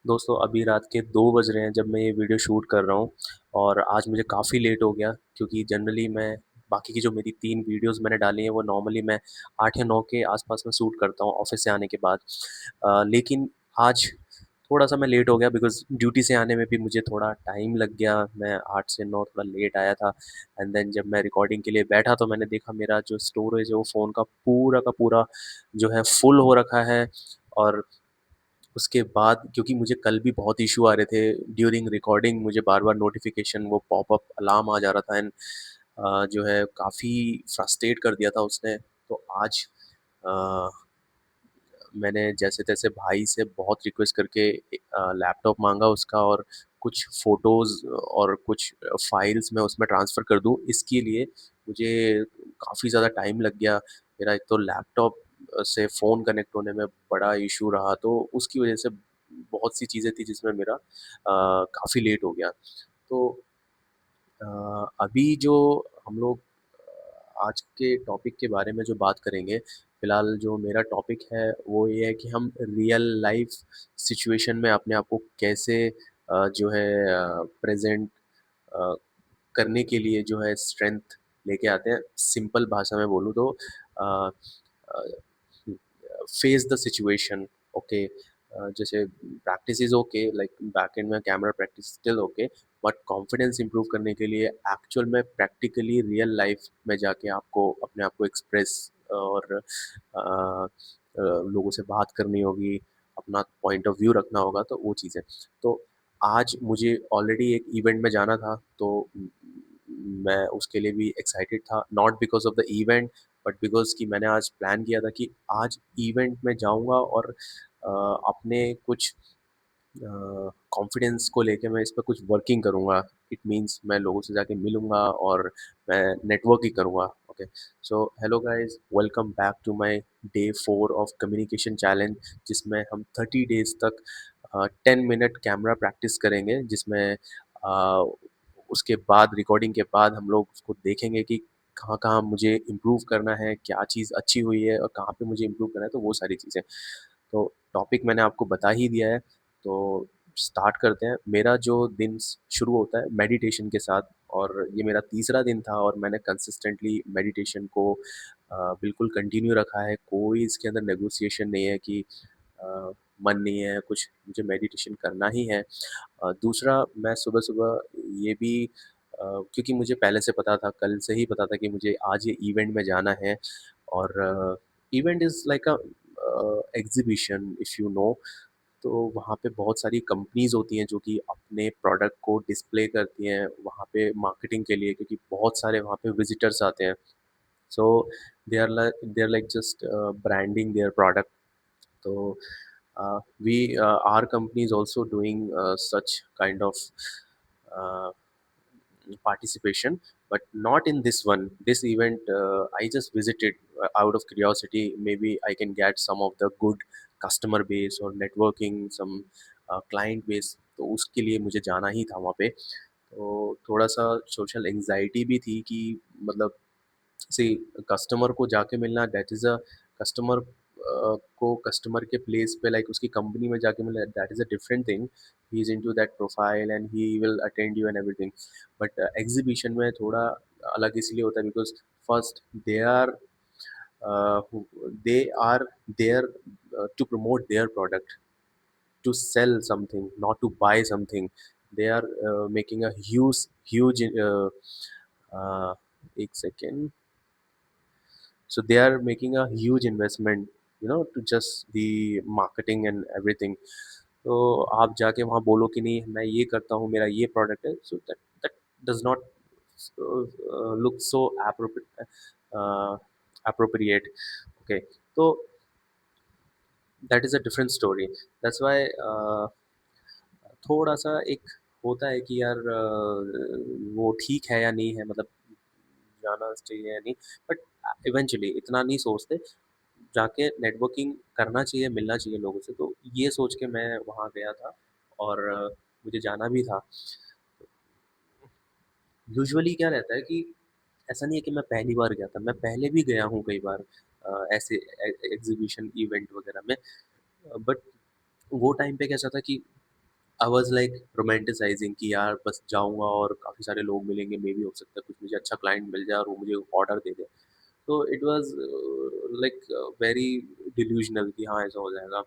दोस्तों अभी रात के 2 बज रहे हैं जब मैं ये वीडियो शूट कर रहा हूँ और आज मुझे काफ़ी लेट हो गया क्योंकि जनरली मैं बाकी की जो मेरी 3 वीडियोज़ मैंने डाली हैं वो नॉर्मली मैं 8 या 9 के आसपास में शूट करता हूँ ऑफ़िस से आने के बाद। लेकिन आज थोड़ा-सा मैं लेट हो गया बिकॉज़ ड्यूटी से आने में भी मुझे थोड़ा टाइम लग गया। मैं 8 से 9 थोड़ा लेट आया था एंड देन जब मैं रिकॉर्डिंग के लिए बैठा तो मैंने देखा मेरा जो स्टोरेज है वो फ़ोन का पूरा जो है फुल हो रखा है। और उसके बाद क्योंकि मुझे कल भी बहुत इश्यू आ रहे थे ड्यूरिंग रिकॉर्डिंग, मुझे बार-बार नोटिफ़िकेशन वो पॉपअप अलार्म आ जा रहा था एंड जो है काफ़ी फ्रस्ट्रेट कर दिया था उसने। तो आज अ, मैंने जैसे-तैसे भाई से बहुत रिक्वेस्ट करके लैपटॉप माँगा उसका और कुछ फ़ोटोज़ और कुछ फ़ाइल्स मैं उसमें ट्रांसफ़र कर दूँ, इसके लिए मुझे काफ़ी ज़्यादा टाइम लग गया। मेरा एक तो लैपटॉप से फ़ोन कनेक्ट होने में बड़ा इश्यू रहा, तो उसकी वज़ह से बहुत सी चीज़ें थी जिसमें मेरा काफ़ी लेट हो गया। तो अभी जो हम लोग आज के टॉपिक के बारे में जो बात करेंगे, फ़िलहाल जो मेरा टॉपिक है वो ये है कि हम रियल लाइफ़ सिचुएशन में अपने आप को कैसे जो है प्रेज़ेंट अ, करने के लिए जो है स्ट्रेंथ लेके आते हैं। सिंपल भाषा में बोलूँ तो uh uh, face the situation. Okay. जैसे practice is okay, like backend में camera practice still okay, but confidence improve करने के लिए एक्चुअल में प्रैक्टिकली रियल लाइफ में जाके आपको अपने आप को एक्सप्रेस और लोगों से बात करनी होगी, अपना पॉइंट ऑफ व्यू रखना होगा, तो वो चीज़ें। तो आज मुझे ऑलरेडी एक इवेंट में जाना था, तो मैं उसके लिए भी एक्साइटेड था, not because of the event but because कि मैंने आज प्लान किया था कि आज इवेंट में जाऊँगा और अपने कुछ कॉन्फिडेंस को लेके मैं इस पे कुछ वर्किंग करूँगा। इट मीन्स मैं लोगों से जाके मिलूँगा और मैं नेटवर्क ही करूँगा। Okay. So hello guys, welcome back to my day 4 of communication challenge, जिसमें हम 30 डेज़ तक 10 मिनट कैमरा प्रैक्टिस करेंगे, जिसमें उसके बाद रिकॉर्डिंग के बाद हम लोग उसको देखेंगे कि कहाँ-कहाँ मुझे इम्प्रूव करना है, क्या चीज़ अच्छी हुई है और कहाँ पे मुझे इम्प्रूव करना है, तो वो सारी चीज़ें। तो टॉपिक मैंने आपको बता ही दिया है, तो स्टार्ट करते हैं। मेरा जो दिन शुरू होता है मेडिटेशन के साथ और ये मेरा तीसरा दिन था और मैंने कंसिस्टेंटली मेडिटेशन को बिल्कुल कंटिन्यू रखा है। कोई इसके अंदर नेगोशिएशन नहीं है कि अ, मन नहीं है कुछ, मुझे मेडिटेशन करना ही है। दूसरा, मैं सुबह-सुबह ये भी क्योंकि मुझे पहले से पता था, कल से ही पता था कि मुझे आज ये इवेंट में जाना है और event is like a exhibition if you know. तो वहाँ पे बहुत सारी कंपनीज़ होती हैं जो कि अपने प्रोडक्ट को डिस्प्ले करती हैं वहाँ पे मार्केटिंग के लिए, क्योंकि बहुत सारे वहाँ पे विज़िटर्स आते हैं। So they are like just branding their product. So we our company is also doing such kind of uh, participation, but not in this one. This event I just visited out of curiosity. Maybe I can get some of the good customer base or networking some client base. तो उसके लिए मुझे जाना ही था वहाँ पे। तो थोड़ा सा सोशल एंजाइटी भी थी कि मतलब सी कस्टमर को जाके मिलना, दैट इज़ अ कस्टमर को कस्टमर के प्लेस पे लाइक उसकी कंपनी में जाके मिलना, that is a different thing. He is into that profile and he will attend you and everything. But exhibition में थोड़ा अलग इसलिए होता है because first they are there to promote their product, to sell something, not to buy something. They are making a huge uh, एक second. So they are making a huge investment, to just the marketing and everything. तो आप जाके वहाँ बोलो कि नहीं मैं ये करता हूँ, मेरा ये प्रोडक्ट है, so that that does not look so appropriate. Okay. तो that is a different story. That's why थोड़ा-सा एक होता है कि यार वो ठीक है या नहीं है, मतलब जाना चाहिए या नहीं, बट इवेंचुअली इतना नहीं सोचते, जाके नेटवर्किंग करना चाहिए, मिलना चाहिए लोगों से, तो ये सोच के मैं वहाँ गया था और मुझे जाना भी था। यूजुअली क्या रहता है कि ऐसा नहीं है कि मैं पहली बार गया था, मैं पहले भी गया हूँ कई बार ऐसे एग्ज़िबिशन इवेंट वगैरह में, बट वो टाइम पे कैसा था कि आई वाज लाइक रोमांटिसाइजिंग कि यार बस जाऊँगा और काफ़ी सारे लोग मिलेंगे, मे बी हो सकता है कुछ मुझे अच्छा क्लाइंट मिल जाए और वो मुझे ऑर्डर दे दे। तो it was like very delusional कि हाँ, ऐसा हो जाएगा।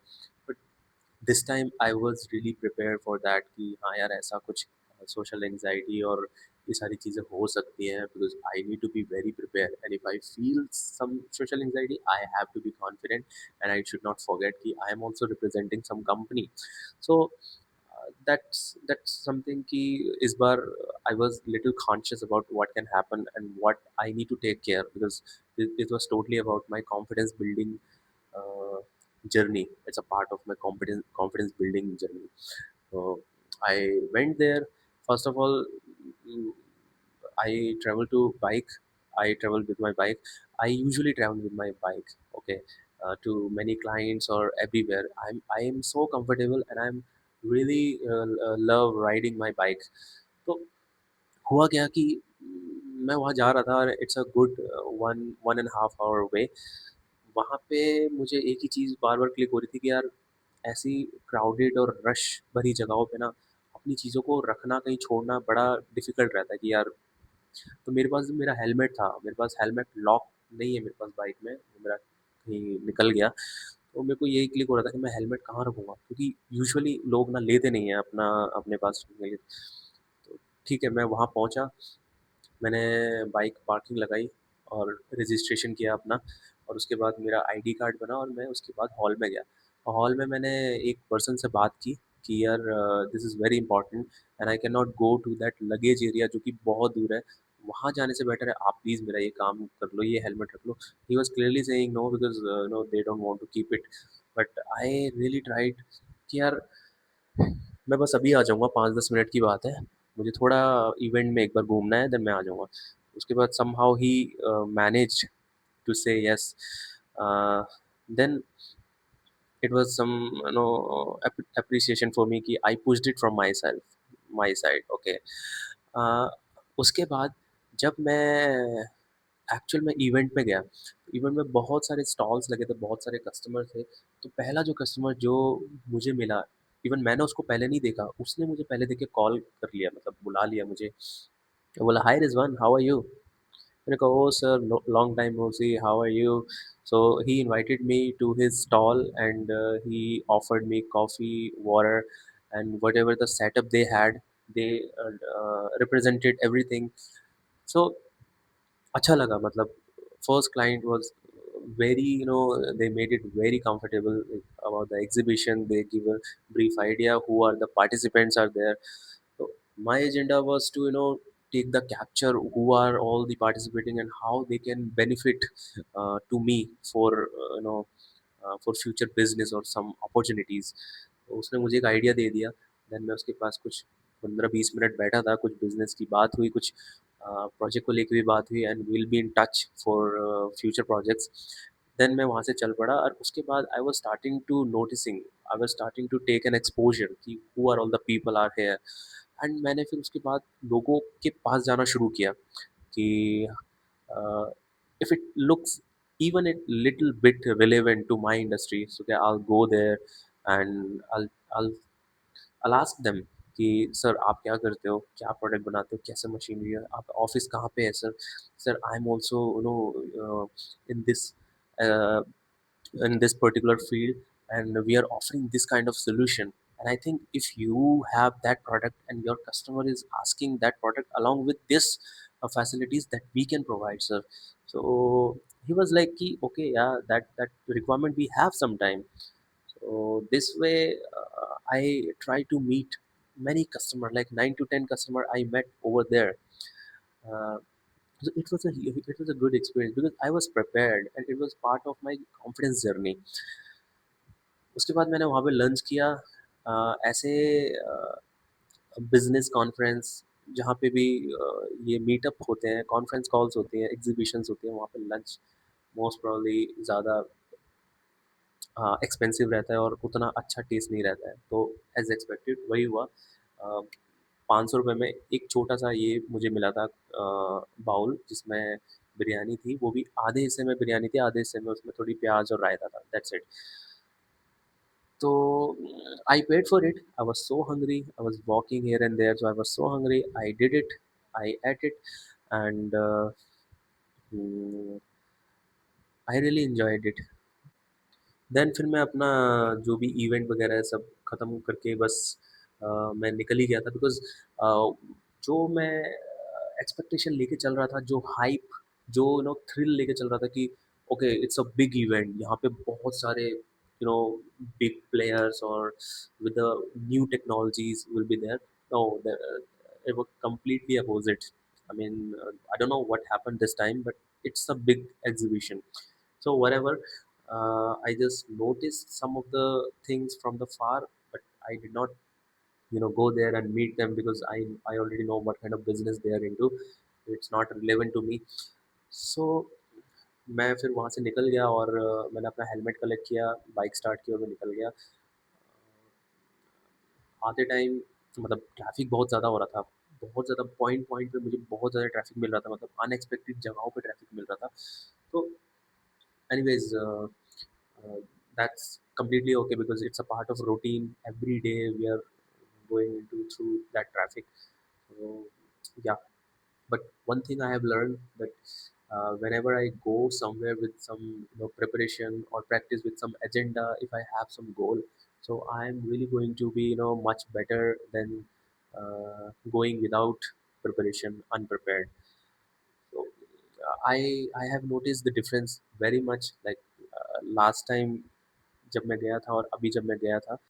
But this time I was really prepared for that कि हाँ यार, ऐसा कुछ सोशल एंग्जाइटी और ये सारी चीज़ें हो सकती हैं, because I need to be very prepared and if I feel some social anxiety I have to be confident and I should not forget कि I am also representing some company. So that's something कि इस बार I was little conscious about what can happen and what I need to take care, because it was totally about my confidence building uh, journey. It's a part of my confidence building journey. So I went there. First of all, mm, I travel to bike. I travel with my bike. I usually travel with my bike. Okay, to many clients or everywhere. I am so comfortable and I'm really love riding my bike. तो हुआ क्या कि मैं वहाँ जा रहा था और इट्स अ गुड 1.5 hour वे। वहाँ पे मुझे एक ही चीज़ बार-बार क्लिक हो रही थी कि यार, ऐसी क्राउडेड और रश भरी जगहों पे ना अपनी चीज़ों को रखना, कहीं छोड़ना बड़ा डिफ़िकल्ट रहता है कि यार। तो मेरे पास मेरा हेलमेट था, मेरे पास हेलमेट लॉक नहीं है मेरे पास बाइक में, वो मेरा कहीं निकल गया। तो मेरे को यही क्लिक हो रहा था कि मैं हेलमेट कहाँ रखूँगा? क्योंकि यूजुअली लोग ना लेते नहीं हैं अपने पास रखने के लिए। तो ठीक है, मैं वहाँ पहुँचा, मैंने बाइक पार्किंग लगाई और रजिस्ट्रेशन किया अपना, और उसके बाद मेरा आईडी कार्ड बना और मैं उसके बाद हॉल में गया। हॉल में मैंने एक पर्सन से बात की कि यार, this is very important and I can not go to that luggage area जो कि बहुत दूर है। वहाँ जाने से बेटर है आप प्लीज़ मेरा ये काम कर लो, ये हेलमेट रख लो। He was clearly saying no, because no they don't want to keep it. But I really tried कि यार, मैं बस अभी आ जाऊँगा, 5-10 मिनट की बात है। मुझे थोड़ा इवेंट में एक बार घूमना है, देन मैं आ जाऊँगा। उसके बाद समहाउ ही managed to say yes. Then it was some, appreciation for me कि I pushed it from my side, okay. uh, उसके बाद जब मैं एक्चुअल में इवेंट में गया, इवेंट में बहुत सारे स्टॉल्स लगे थे, बहुत सारे कस्टमर थे। तो पहला जो कस्टमर जो मुझे मिला, इवन मैंने उसको पहले नहीं देखा, उसने मुझे पहले देख के कॉल कर लिया, मतलब बुला लिया मुझे। वो बोला, हाय रिजवान, हाउ आर यू? मैंने कहा, "Oh sir, long time no see. How are you?" So he invited me to his stall and he offered me coffee, water, and whatever the setup they had. They represented everything. So अच्छा लगा, मतलब first client was very, they made it very comfortable about the exhibition. They give a brief idea who are the participants are there. So my agenda was to, take the capture who are all the participating and how they can benefit to me for for future business or some opportunities. तो उसने मुझे एक idea दे दिया। Then मैं उसके पास कुछ 15-20 minute बैठा था, कुछ बिजनेस की बात हुई, कुछ प्रोजेक्ट को लेके भी बात हुई, and will be in touch for future projects. Then मैं वहाँ से चल पड़ा और उसके बाद I was starting to noticing, I was starting to take an exposure कि who are all the people are here. And मैंने फिर उसके बाद लोगों के पास जाना शुरू किया कि if it looks even a little bit relevant to my industry, so that I'll go there and I'll I'll ask them कि सर आप क्या करते हो, क्या प्रोडक्ट बनाते हो, कैसे मशीनरी है, आपका ऑफिस कहाँ पे है sir? Sir I am also in this in this particular field, and we are offering this kind of solution. And I think if you have that product and your customer is asking that product along with this facilities that we can provide, sir. So he was like ki, okay, yeah, that requirement we have sometime. So this way I try to meet many customer, like 9 to 10 customer I met over there. uh, so it was a good experience because I was prepared and it was part of my confidence journey. उसके बाद मैंने वहाँ पे lunch किया। ऐसे business conference जहाँ पे भी ये मीटअप होते हैं, कॉन्फ्रेंस कॉल्स होती हैं, एग्जीबिशंस होती हैं, वहाँ पे लंच मोस्ट प्रोबेबली ज़्यादा एक्सपेंसिव रहता है और उतना अच्छा टेस्ट नहीं रहता है। तो एज एक्सपेक्टेड वही हुआ। 500 रुपये में एक छोटा सा ये मुझे मिला था बाउल, जिसमें बिरयानी थी, वो भी आधे हिस्से में बिरयानी थी, आधे हिस्से में उसमें थोड़ी प्याज और रायता था, that's it. So I paid for it. I was so hungry. I was walking here and there, so I was so hungry. I did it. I ate it, and mm, I really enjoyed it. Then फिर मैं अपना जो भी event वगैरह है सब ख़त्म करके बस मैं निकल ही गया था बिकॉज़ जो मैं एक्सपेक्टेशन लेके चल रहा था, जो हाइप, जो थ्रिल लेके चल रहा था कि okay it's a big event, यहाँ पे बहुत सारे बिग प्लेयर्स और with the new technologies will be there. No, it was completely opposite. I mean, I don't know what happened this time, but it's a big exhibition. So whatever, I just noticed some of the things from the far, but I did not, go there and meet them because I already know what kind of business they are into. It's not relevant to me. So मैं फिर वहाँ से निकल गया और मैंने अपना helmet collect किया, बाइक स्टार्ट की और मैं निकल गया। आते टाइम मतलब ट्रैफिक बहुत ज़्यादा हो रहा था, बहुत ज़्यादा पॉइंट पॉइंट पे मुझे बहुत ज़्यादा ट्रैफिक मिल रहा था, मतलब अनएक्सपेक्टेड जगहों पे ट्रैफिक मिल रहा था। तो anyways, uh, that's completely okay because it's a part of routine. Every day we are going into through that traffic. So yeah, but one thing I have learned that whenever I go somewhere with some preparation or practice with some agenda, if I have some goal, so I am really going to be much better than going without preparation, unprepared. So I have noticed the difference very much. Like last time जब मैं गया था और अभी जब मैं गया था